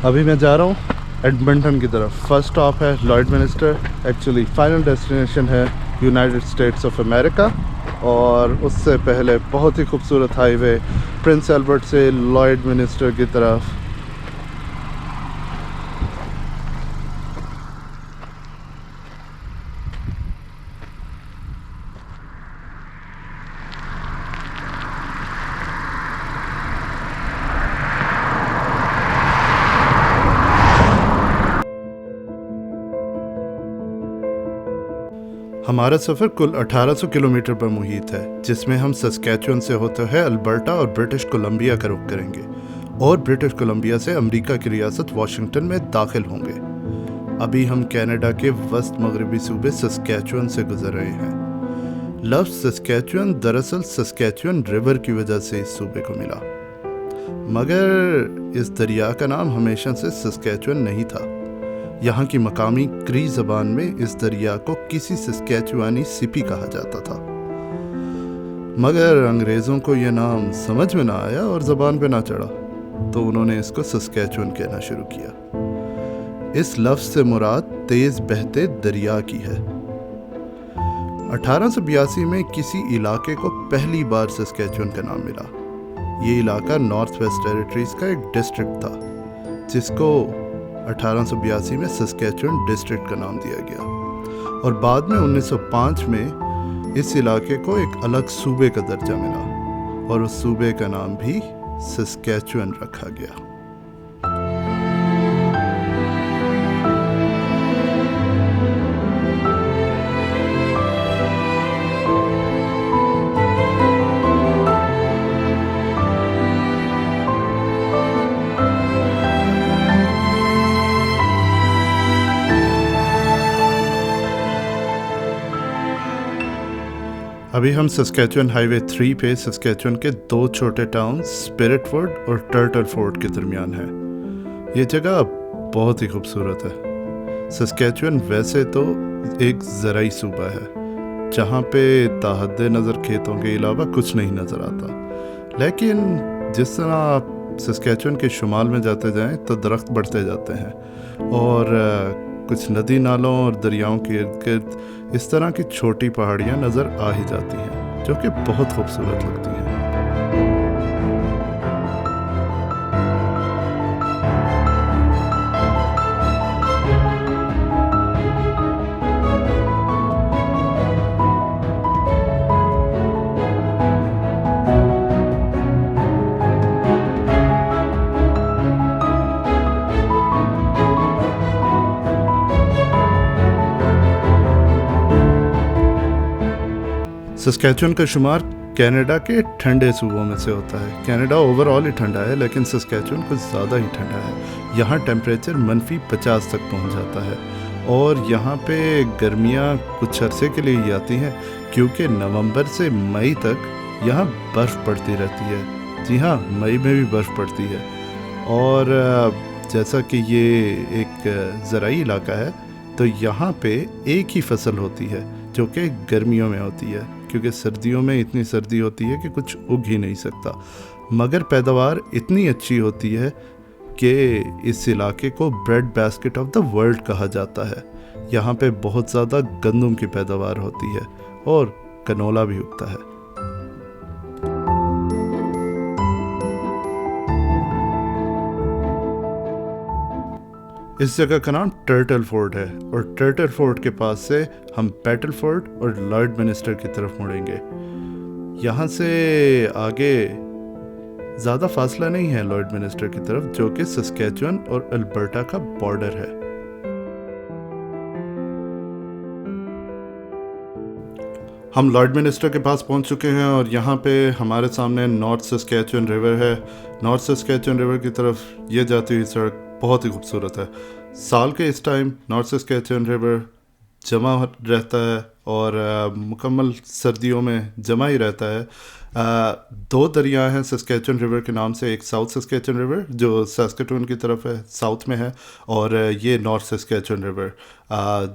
अभी मैं जा रहा हूँ एडमंटन की तरफ। फर्स्ट स्टॉप है लॉयडमिनिस्टर, एक्चुअली फाइनल डेस्टिनेशन है यूनाइटेड स्टेट्स ऑफ अमेरिका। और उससे पहले बहुत ही खूबसूरत हाईवे प्रिंस एल्बर्ट से लॉयडमिनिस्टर की तरफ। हमारा सफ़र कुल 1800 किलोमीटर पर मुहित है, जिसमें हम सस्कैचुअन से होते हुए अल्बर्टा और ब्रिटिश कोलंबिया का रुख करेंगे और ब्रिटिश कोलंबिया से अमेरिका की रियासत वाशिंगटन में दाखिल होंगे। अभी हम कनाडा के वस्त मगरबी सूबे सस्कैचुअन से गुजर रहे हैं। लफ्ज़ सस्कैचुअन दरअसल सस्कैचुअन रिवर की वजह से इस सूबे को मिला, मगर इस दरिया का नाम हमेशा से सस्कैचुअन नहीं था। यहाँ की मकामी क्री ज़बान में इस दरिया को किसी सस्कैचुआनी सिपी कहा जाता था, मगर अंग्रेज़ों को यह नाम समझ में ना आया और ज़बान पे ना चढ़ा, तो उन्होंने इसको सस्कैचुअन कहना शुरू किया। इस लफ्ज़ से मुराद तेज़ बहते दरिया की है। 1882 में किसी इलाके को पहली बार सस्कैचुअन का नाम मिला। ये इलाका नॉर्थ वेस्ट टेरिटरीज का एक डिस्ट्रिक्ट था, जिसको 1882 में सस्कैचुअन डिस्ट्रिक्ट का नाम दिया गया और बाद में 1905 में इस इलाके को एक अलग सूबे का दर्जा मिला और उस सूबे का नाम भी सस्कैचुअन रखा गया। अभी हम सस्कैचुअन हाईवे 3 पे सस्कैचुअन के दो छोटे टाउन स्पिरिटवुड और टर्टल फोर्ट के दरमियान है। ये जगह बहुत ही खूबसूरत है। सस्कैचुअन वैसे तो एक ज़राई सूबा है, जहाँ पे ताहद्दे नज़र खेतों के अलावा कुछ नहीं नज़र आता, लेकिन जिस तरह आप सस्कैचुअन के शुमाल में जाते जाएं तो दरख्त बढ़ते जाते हैं और कुछ नदी नालों और दरियाओं के इर्द गिर्द इस तरह की छोटी पहाड़ियाँ नज़र आ ही जाती हैं, जो कि बहुत खूबसूरत लगती हैं। सस्कैचुअन का शुमार कनाडा के ठंडे सूबों में से होता है। कनाडा ओवरऑल ही ठंडा है, लेकिन सस्कैचुअन कुछ ज़्यादा ही ठंडा है। यहाँ टेम्परेचर -50 तक पहुँच जाता है और यहाँ पे गर्मियाँ कुछ अरसे के लिए ही आती हैं, क्योंकि नवंबर से मई तक यहाँ बर्फ़ पड़ती रहती है। जी हाँ, मई में भी बर्फ़ पड़ती है। और जैसा कि ये एक ज़राई इलाका है, तो यहाँ पे एक ही फसल होती है जो कि गर्मियों में होती है, क्योंकि सर्दियों में इतनी सर्दी होती है कि कुछ उग ही नहीं सकता। मगर पैदावार इतनी अच्छी होती है कि इस इलाके को bread basket of the world कहा जाता है। यहाँ पे बहुत ज़्यादा गंदम की पैदावार होती है और कनोला भी उगता है। इस जगह का नाम टर्टल फोर्ट है और टर्टल फोर्ट के पास से हम बैटल फोर्ट और लॉयडमिनिस्टर की तरफ मुड़ेंगे। यहाँ से आगे ज़्यादा फासला नहीं है लॉयडमिनिस्टर की तरफ, जो कि सस्कैचुअन और अल्बर्टा का बॉर्डर है। हम लॉयडमिनिस्टर के पास पहुँच चुके हैं और यहाँ पे हमारे सामने नॉर्थ सस्कैचुअन रिवर है। नॉर्थ सस्कैचुअन रिवर की तरफ ये जाती हुई सड़क बहुत ही खूबसूरत है। साल के इस टाइम नॉर्थ सस्कैचुअन रिवर जमा रहता है और मुकम्मल सर्दियों में जमा ही रहता है। दो दरिया हैं सस्कैचुअन रिवर के नाम से, एक साउथ सस्कैचुअन रिवर जो सस्कैटून की तरफ है, साउथ में है, और ये नॉर्थ सस्कैचुअन रिवर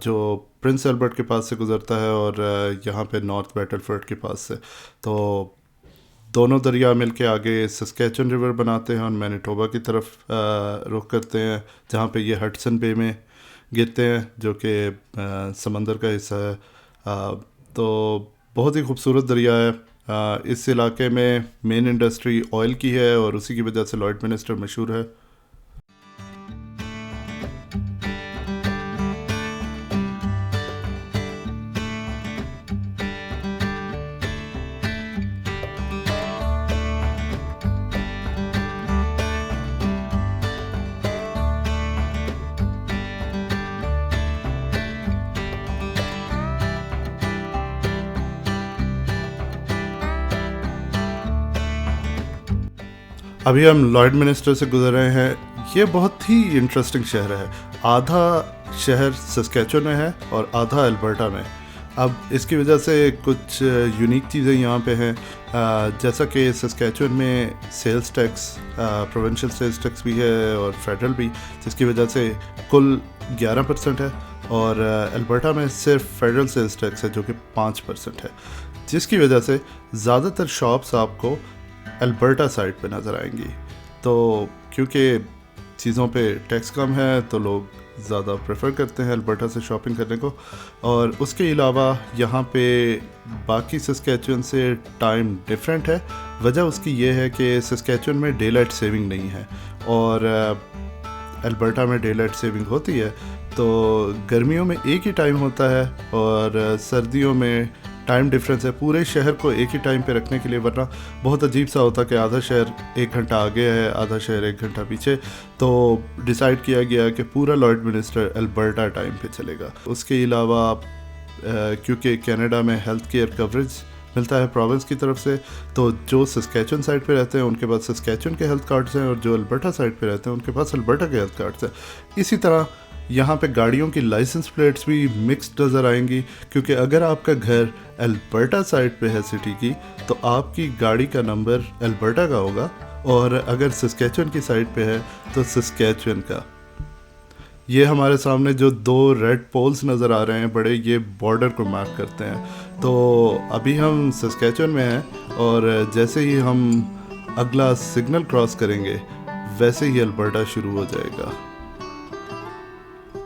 जो प्रिंस एल्बर्ट के पास से गुजरता है और यहाँ पे नॉर्थ बैटलफोर्ड के पास से। तो दोनों दरिया मिलके आगे सस्कैचुअन रिवर बनाते हैं और मैनिटोबा की तरफ रुख करते हैं, जहाँ पे ये हडसन बे में गिरते हैं जो कि समंदर का हिस्सा है। तो बहुत ही खूबसूरत दरिया है। इस इलाके में मेन इंडस्ट्री ऑयल की है और उसी की वजह से लॉयडमिनिस्टर मशहूर है। अभी हम लॉयडमिनिस्टर से गुजर रहे हैं। ये बहुत ही इंटरेस्टिंग शहर है। आधा शहर सस्कैचुअन में है और आधा अल्बर्टा में। अब इसकी वजह से कुछ यूनिक चीज़ें यहाँ पे हैं, जैसा कि सस्कैचुअन में sales tax, provincial sales tax भी है और फेडरल भी, जिसकी वजह से कुल 11% है। और अल्बर्टा में सिर्फ फेडरल सेल्स टैक्स है जो कि 5% है, जिसकी वजह से ज़्यादातर शॉप्स आपको अल्बर्टा साइड पे नज़र आएंगी। तो क्योंकि चीज़ों पे टैक्स कम है तो लोग ज़्यादा प्रेफर करते हैं अल्बर्टा से शॉपिंग करने को। और उसके अलावा यहाँ पे बाकी सस्कैचुअन से टाइम डिफरेंट है। वजह उसकी ये है कि सस्कैचुअन में डे लाइट सेविंग नहीं है और अल्बर्टा में डे लाइट सेविंग होती है। तो गर्मियों में एक ही टाइम होता है और सर्दियों में टाइम डिफरेंस है पूरे शहर को एक ही टाइम पे रखने के लिए, वरना बहुत अजीब सा होता कि आधा शहर 1 घंटा आगे है, आधा शहर 1 घंटा पीछे। तो डिसाइड किया गया कि पूरा लॉयडमिनिस्टर अल्बर्टा टाइम पे चलेगा। उसके अलावा क्योंकि कनाडा में हेल्थ केयर कवरेज मिलता है प्रोविंस की तरफ से, तो जो सस्कैचुअन साइड पे रहते हैं उनके पास सस्कैचुअन के हेल्थ कार्ड्स हैं और जो अल्बर्टा साइड पे रहते हैं उनके पास अल्बर्टा के हेल्थ कार्ड्स हैं। इसी तरह यहाँ पे गाड़ियों की लाइसेंस प्लेट्स भी मिक्स्ड नज़र आएंगी, क्योंकि अगर आपका घर अल्बर्टा साइड पे है सिटी की तो आपकी गाड़ी का नंबर अल्बर्टा का होगा, और अगर सस्कैचुअन की साइड पे है तो सस्कैचुअन का। ये हमारे सामने जो 2 रेड पोल्स नज़र आ रहे हैं बड़े, ये बॉर्डर को मार्क करते हैं। तो अभी हम सस्कैचुअन में हैं और जैसे ही हम अगला सिग्नल क्रॉस करेंगे वैसे ही अल्बर्टा शुरू हो जाएगा।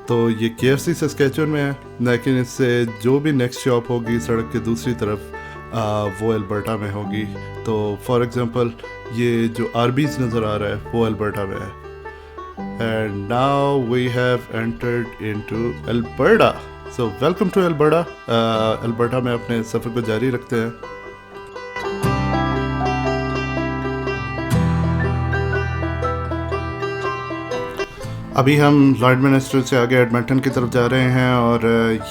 तो ये KFC सस्कैचुअन में है, लेकिन इससे जो भी नेक्स्ट शॉप होगी सड़क के दूसरी तरफ वो अल्बर्टा में होगी। तो फॉर एग्जांपल ये जो आर्बीज नज़र आ रहा है वो अल्बर्टा में है। And now we have entered into Alberta. So welcome to Alberta. Alberta में अपने सफ़र को जारी रखते हैं। अभी हम लॉयडमिनिस्टर से आगे एडमंटन की तरफ जा रहे हैं और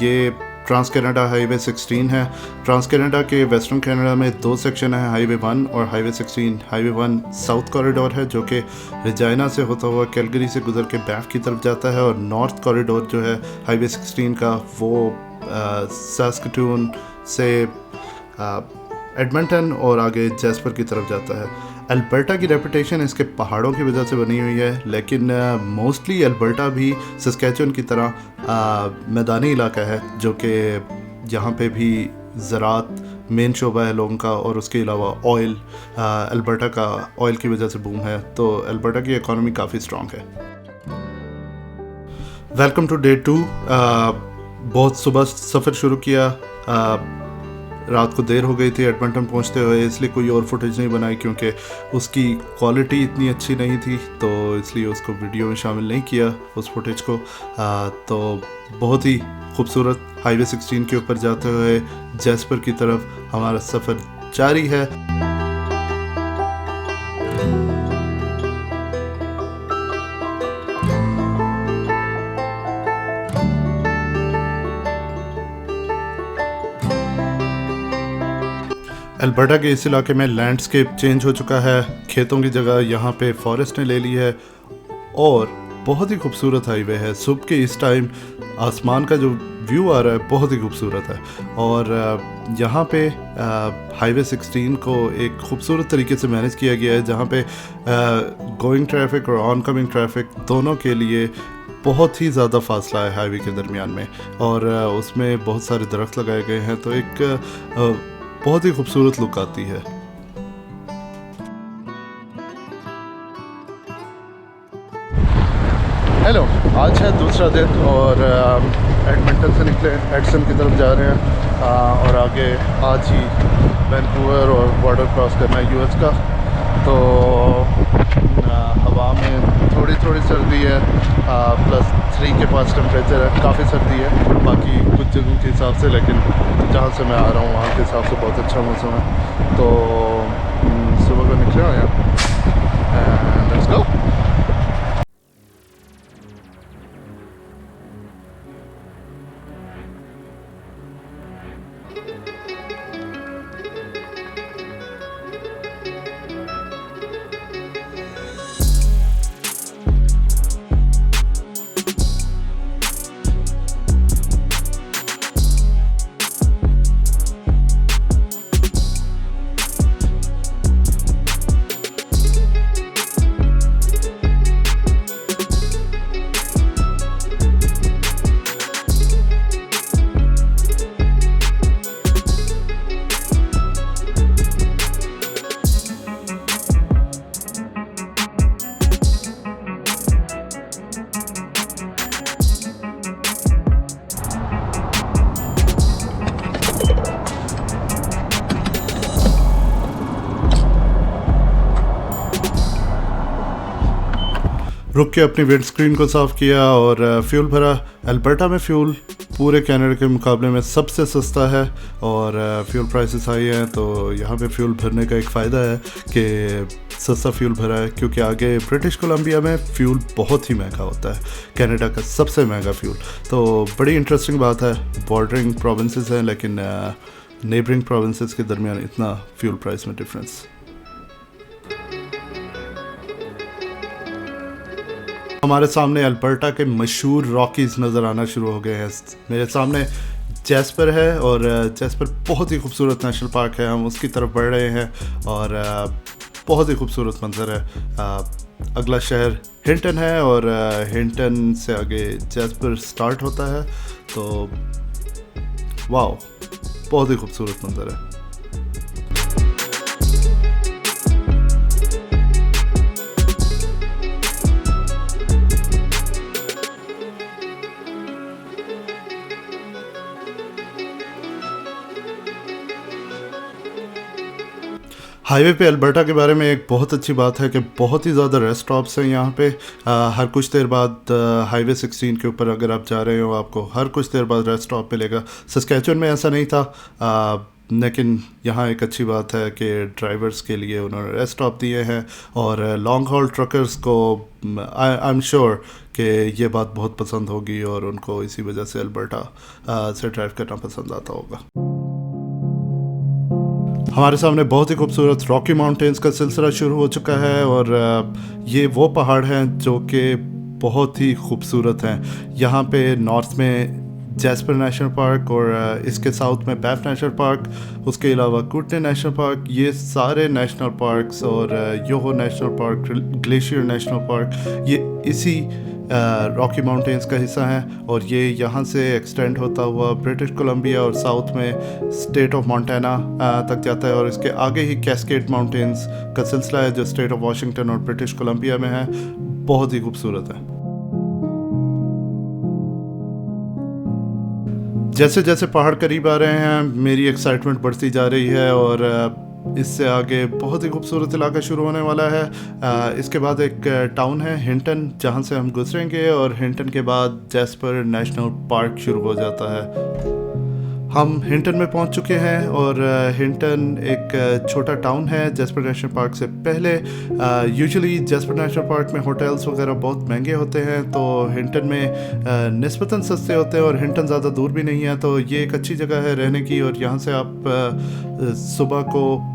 ये ट्रांस कनाडा हाईवे 16 है। ट्रांस कनाडा के वेस्टर्न कनाडा में 2 सेक्शन है, हाईवे 1 और हाईवे 16। हाईवे 1 साउथ कॉरिडोर है जो कि रेजाइना से होता हुआ कैलगरी से गुजर के बैंफ की तरफ जाता है, और नॉर्थ कॉरिडोर जो है हाईवे 16 का वो सास्कटून से एडमंटन और आगे जैस्पर की तरफ जाता है। अल्बर्टा की रेपुटेशन इसके पहाड़ों की वजह से बनी हुई है, लेकिन मोस्टली अल्बर्टा भी सस्कैचुअन की तरह मैदानी इलाका है, जो कि यहाँ पे भी ज़राअत मेन शोबा है लोगों का, और उसके अलावा ऑयल, अल्बर्टा का ऑयल की वजह से बूम है। तो अल्बर्टा की इकॉनमी काफ़ी स्ट्रॉन्ग है। Welcome to day 2। बहुत सुबह सफ़र शुरू किया, रात को देर हो गई थी एडमंटन पहुंचते हुए, इसलिए कोई और फुटेज नहीं बनाई क्योंकि उसकी क्वालिटी इतनी अच्छी नहीं थी, तो इसलिए उसको वीडियो में शामिल नहीं किया उस फुटेज को। तो बहुत ही खूबसूरत हाईवे 16 के ऊपर जाते हुए जैस्पर की तरफ हमारा सफ़र जारी है। अल्बर्टा के इस इलाके में लैंडस्केप चेंज हो चुका है, खेतों की जगह यहाँ पे फॉरेस्ट ने ले ली है और बहुत ही खूबसूरत हाईवे है। सुबह के इस टाइम आसमान का जो व्यू आ रहा है बहुत ही खूबसूरत है, और यहाँ पे हाईवे 16 को एक खूबसूरत तरीके से मैनेज किया गया है, जहाँ पे गोइंग ट्रैफिक और ऑन कमिंग ट्रैफिक दोनों के लिए बहुत ही ज़्यादा फासला है हाईवे के दरमियान में, और उसमें बहुत सारे दरख्त लगाए गए हैं, तो एक बहुत ही खूबसूरत लुक आती है। हेलो, आज है दूसरा दिन और एडमिंटन से निकले एडसन की तरफ जा रहे हैं और आगे आज ही वैंकूवर और बॉर्डर क्रॉस करना है यूएस का। तो हवा में थोड़ी थोड़ी सर्दी है, +3 के पास टेम्परेचर है, काफ़ी सर्दी है बाकी कुछ जगहों के हिसाब से, लेकिन जहाँ से मैं आ रहा हूँ वहाँ के हिसाब से बहुत अच्छा मौसम है। तो सुबह को निकले हुए हैं, लेट्स गो। रुक के अपनी विंड स्क्रीन को साफ़ किया और फ्यूल भरा। अल्बर्टा में फ्यूल पूरे कनाडा के मुकाबले में सबसे सस्ता है और फ्यूल प्राइसेस हाई हैं, तो यहाँ पे फ्यूल भरने का एक फ़ायदा है कि सस्ता फ्यूल भरा है, क्योंकि आगे ब्रिटिश कोलंबिया में फ्यूल बहुत ही महंगा होता है, कनाडा का सबसे महंगा फ्यूल। तो बड़ी इंटरेस्टिंग बात है, बॉर्डरिंग प्रोविंसेस हैं लेकिन नेबरिंग प्रोविंसेस के दरमियान इतना फ्यूल प्राइस में डिफरेंस। हमारे सामने अल्बर्टा के मशहूर रॉकीज़ नज़र आना शुरू हो गए हैं। मेरे सामने जैस्पर है और जैस्पर बहुत ही खूबसूरत नेशनल पार्क है। हम उसकी तरफ बढ़ रहे हैं और बहुत ही खूबसूरत मंजर है। अगला शहर हिंटन है और हिंटन से आगे जैस्पर स्टार्ट होता है। तो वाओ, बहुत ही खूबसूरत मंजर है। हाईवे पे अल्बर्टा के बारे में एक बहुत अच्छी बात है कि बहुत ही ज़्यादा रेस्ट स्टॉप्स हैं यहाँ पे। हर कुछ देर बाद हाईवे 16 के ऊपर अगर आप जा रहे हो आपको हर कुछ देर बाद रेस्ट स्टॉप मिलेगा। सस्कैचुअन में ऐसा नहीं था, लेकिन यहाँ एक अच्छी बात है कि ड्राइवर्स के लिए उन्होंने रेस्ट स्टॉप दिए हैं और लॉन्ग हॉल ट्रकर्स को आई एम श्योर कि ये बात बहुत पसंद होगी और उनको इसी वजह से अल्बर्टा से ड्राइव करना पसंद आता होगा। हमारे सामने बहुत ही खूबसूरत रॉकी माउंटेन्स का सिलसिला शुरू हो चुका है और ये वो पहाड़ हैं जो कि बहुत ही खूबसूरत हैं। यहाँ पे नॉर्थ में जैस्पर नेशनल पार्क और इसके साउथ में बैफ नेशनल पार्क, उसके अलावा कूटने नेशनल पार्क, ये सारे नेशनल पार्क्स और Yoho national park, glacier national park, ये इसी रॉकी माउंटेन्स का हिस्सा हैं और ये यहाँ से एक्सटेंड होता हुआ ब्रिटिश कोलंबिया और साउथ में स्टेट ऑफ मोंटाना तक जाता है और इसके आगे ही कैस्केड माउंटेन्स का सिलसिला है जो स्टेट ऑफ वाशिंगटन और ब्रिटिश कोलंबिया में है। बहुत ही खूबसूरत है। जैसे जैसे पहाड़ करीब आ रहे हैं मेरी एक्साइटमेंट बढ़ती जा रही है और इससे आगे बहुत ही खूबसूरत इलाका शुरू होने वाला है। इसके बाद एक टाउन है हिंटन जहाँ से हम गुजरेंगे और हिंटन के बाद जैस्पर नेशनल पार्क शुरू हो जाता है। हम हिंटन में पहुंच चुके हैं और हिंटन एक छोटा टाउन है जैस्पर नेशनल पार्क से पहले। यूजुअली जैस्पर नेशनल पार्क में होटल्स वगैरह बहुत महंगे होते हैं, तो हिंटन में निस्बतन सस्ते होते हैं और हिंटन ज़्यादा दूर भी नहीं है, तो ये एक अच्छी जगह है रहने की। और यहाँ से आप सुबह को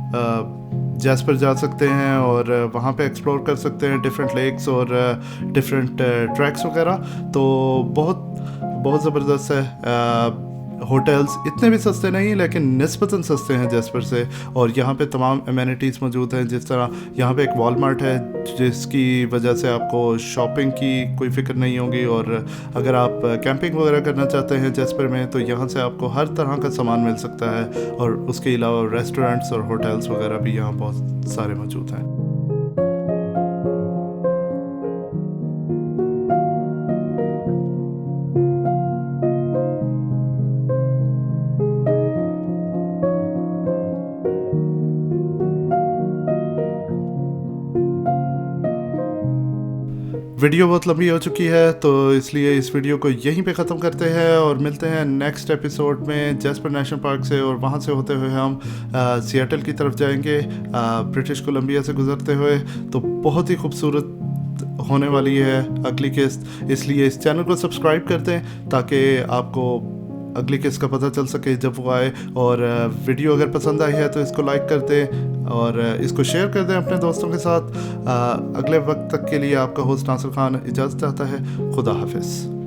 जैस्पर जा सकते हैं और वहाँ पे एक्सप्लोर कर सकते हैं डिफरेंट लेक्स और डिफरेंट ट्रैक्स वगैरह। तो बहुत ज़बरदस्त है। होटल्स इतने भी सस्ते नहीं लेकिन निस्बतन सस्ते हैं जैस्पर से, और यहाँ पे तमाम एमेनिटीज़ मौजूद हैं। जिस तरह यहाँ पे एक वॉलमार्ट है जिसकी वजह से आपको शॉपिंग की कोई फ़िक्र नहीं होगी, और अगर आप कैंपिंग वगैरह करना चाहते हैं जैस्पर में तो यहाँ से आपको हर तरह का सामान मिल सकता है। और उसके अलावा रेस्टोरेंट्स और होटल्स वगैरह भी यहाँ बहुत सारे मौजूद हैं। वीडियो बहुत लंबी हो चुकी है, तो इसलिए इस वीडियो को यहीं पे ख़त्म करते हैं और मिलते हैं नेक्स्ट एपिसोड में जैस्पर नेशनल पार्क से, और वहाँ से होते हुए हम सियाटल की तरफ जाएंगे ब्रिटिश कोलंबिया से गुजरते हुए। तो बहुत ही खूबसूरत होने वाली है अगली किस्त, इसलिए इस चैनल को सब्सक्राइब कर दें ताकि आपको अगली किस्त का पता चल सके जब वो आए। और वीडियो अगर पसंद आई है तो इसको लाइक कर दें और इसको शेयर कर दें अपने दोस्तों के साथ। अगले वक्त तक के लिए आपका होस्ट नासिर खान इजाज़त चाहता है। खुदा हाफिज़।